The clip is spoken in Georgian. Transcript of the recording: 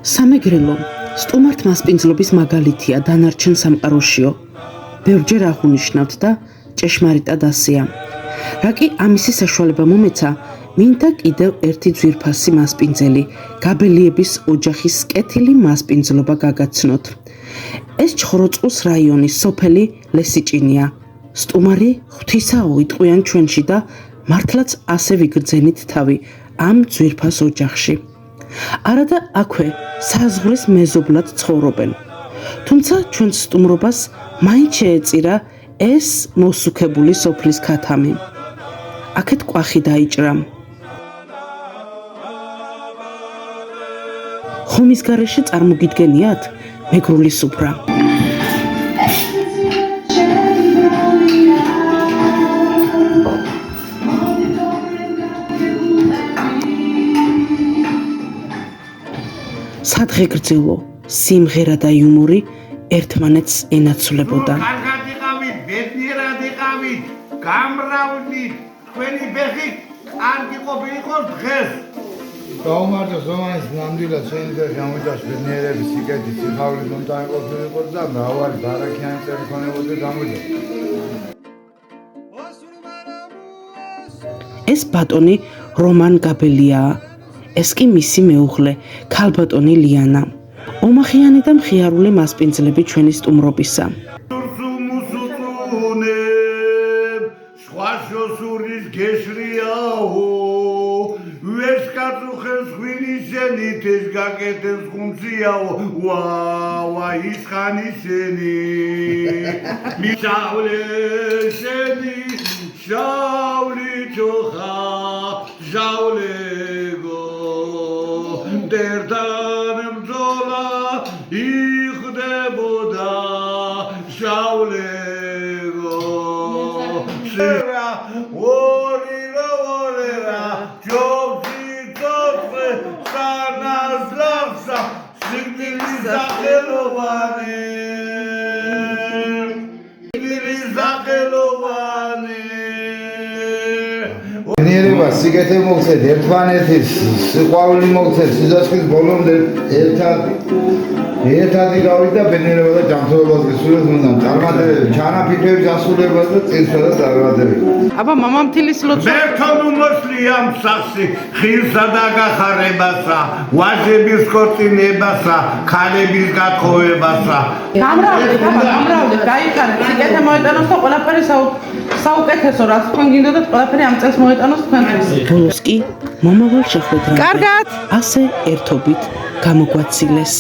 სამეგრელო სტუმართ მასპინძლობის მაგალითია დანარჩენ სამყაროშიო. ბევრჯერ აღუნიშნავთ და ჭეშმარიტად ასეა. რა კი ამისი საშუალება მომეცა, მინდა კიდევ ერთი ძვირფასი მასპინძელი, გაბელიების ოჯახის კეთილი მასპინძლობა გაგაცნოთ. ეს ჩხოროწყუს რაიონის სოფელი ლესიჭინია. სტუმარი ღვთისაო იტყვიან ჩვენში და მართლაც ასე ვიგრძენით თავი ამ ძვირფას ოჯახში. არადა აქვე საზღვრის მეზობლად ცხოვრობენ. თუმცა ჩვენს სტუმრობას მაინც შეეწირა ეს მოსუქებული სოფლის ქათამი. აქეთ კვახი დაიჭრა. ხომის გარეშე წარმოგიდგენიათ მეგრული სუფრა. სადღე გრძელო სიმღერა და იუმორი ერთმანეთს ენაცვლებოდა. კარგად იყავით, ბედნიერად იყავით, გამრავლდით, თქვენი ბეხი კარგი ყოფილიყოს დღეს. გაუმართლოს რომანის ნამდვილად ჩვენი ბეხი ამოჭას ბედნიერების სიკეთის სიხარულით მომტანი ყოფილიყოს და მრავალი ბარაქიანი წერი ქონებოდა გამოჯას. ეს ბატონი რომან გაბელიაა. ეს კი მისი მეუღლე, ქალბატონი ლიანა. ომახიანი და მხიარული მასპინძლები ჩვენი სტუმრობისა. შვაშოსურის გეშრიაო, ვერს კაწუხეს ხვინისენით ეს გაკეთებს ხუნციაო, ვა ის ხანისენი, მიშავლე შენი, შავლი ჩოხა, ჟავლეგო, დერთან მძოლა იხდებოდა, შავლეგო. Sera, orira, jobsi tofre, sanas lafsa, sigiliza gelovane, sigiliza gelovane. ნიერება სიკეთე მოგცეთ, ერთმანეთის სიყვარული მოგცეთ, სიცოცხლის ბოლომდე ერთადი გავით და ბედნიერება და ჯანმრთელობას გესურვებთ უნდა წარმატებები, ჩანაფიქრების ასრულებას და წინსვლა და წარმატებები. აბა მამა მთილის ლოცვა. მერთონ უმოსლია მსახსი, ხილსა და გახარებასა, ვაჟების ქორწინებასა, ქალების გათხოვებასა. გამრავლეთ, გაიყარეთ, სიკეთე მოეტანოს და ყველაფერი საუკეთესო, რაც თქვენ გინდოდათ, ყველაფერი ამ წელს მოეტანოს თქვენთვის. ბოლოს კი მომავალ შეხვედრამდე კარგად. ასე ერთობით გამოგვაცილეს.